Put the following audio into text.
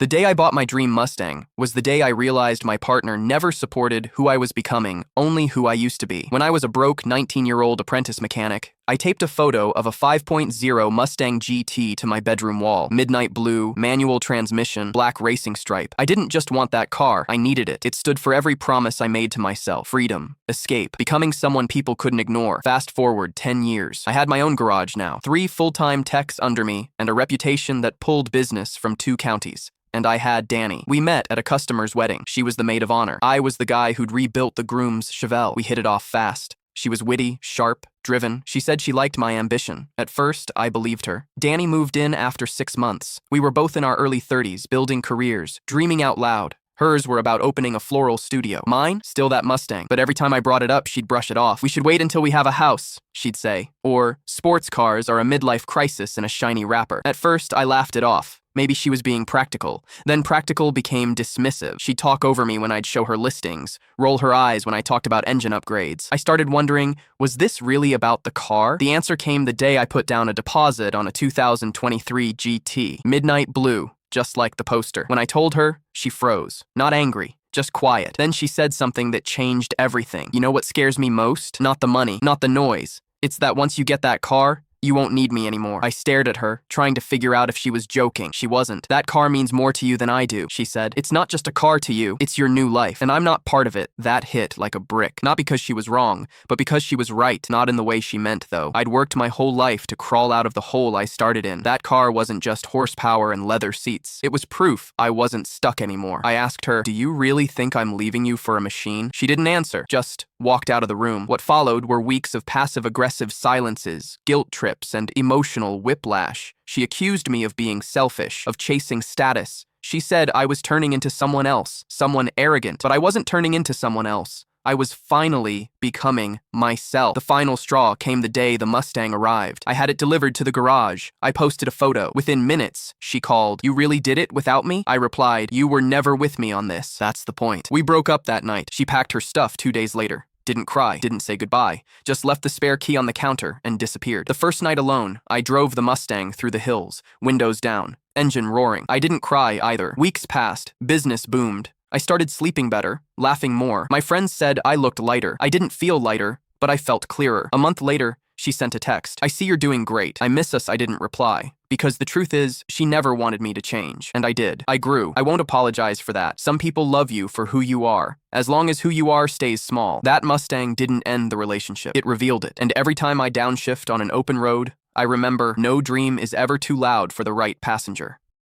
The day I bought my dream Mustang was the day I realized my partner never supported who I was becoming, only who I used to be. When I was a broke 19-year-old apprentice mechanic, I taped a photo of a 5.0 Mustang GT to my bedroom wall. Midnight blue, manual transmission, black racing stripe. I didn't just want that car, I needed it. It stood for every promise I made to myself. Freedom, escape, becoming someone people couldn't ignore. Fast forward 10 years. I had my own garage now, 3 full-time techs under me, and a reputation that pulled business from 2 counties. And I had Dani. We met at a customer's wedding. She was the maid of honor. I was the guy who'd rebuilt the groom's Chevelle. We hit it off fast. She was witty, sharp, driven. She said she liked my ambition. At first, I believed her. Dani moved in after 6 months. We were both in our early 30s, building careers, dreaming out loud. Hers were about opening a floral studio. Mine? Still that Mustang. But every time I brought it up, she'd brush it off. We should wait until we have a house, she'd say. Or, sports cars are a midlife crisis in a shiny wrapper. At first, I laughed it off. Maybe she was being practical. Then practical became dismissive. She'd talk over me when I'd show her listings, roll her eyes when I talked about engine upgrades. I started wondering, was this really about the car? The answer came the day I put down a deposit on a 2023 GT. Midnight blue, just like the poster. When I told her, she froze. Not angry, just quiet. Then she said something that changed everything. You know what scares me most? Not the money, not the noise. It's that once you get that car, you won't need me anymore. I stared at her, trying to figure out if she was joking. She wasn't. That car means more to you than I do, she said. It's not just a car to you, it's your new life. And I'm not part of it. That hit like a brick. Not because she was wrong, but because she was right. Not in the way she meant, though. I'd worked my whole life to crawl out of the hole I started in. That car wasn't just horsepower and leather seats. It was proof I wasn't stuck anymore. I asked her, do you really think I'm leaving you for a machine? She didn't answer, just walked out of the room. What followed were weeks of passive-aggressive silences, guilt trips, and emotional whiplash. She accused me of being selfish, of chasing status. She said I was turning into someone else, someone arrogant, but I wasn't turning into someone else. I was finally becoming myself. The final straw came the day the Mustang arrived. I had it delivered to the garage. I posted a photo. Within minutes, she called. You really did it without me? I replied, you were never with me on this. That's the point. We broke up that night. She packed her stuff 2 days later. Didn't cry, didn't say goodbye, just left the spare key on the counter and disappeared. The first night alone, I drove the Mustang through the hills, windows down, engine roaring. I didn't cry either. Weeks passed, business boomed. I started sleeping better, laughing more. My friends said I looked lighter. I didn't feel lighter, but I felt clearer. A month later, she sent a text. I see you're doing great. I miss us. I didn't reply. Because the truth is, she never wanted me to change. And I did. I grew. I won't apologize for that. Some people love you for who you are, as long as who you are stays small. That Mustang didn't end the relationship. It revealed it. And every time I downshift on an open road, I remember no dream is ever too loud for the right passenger.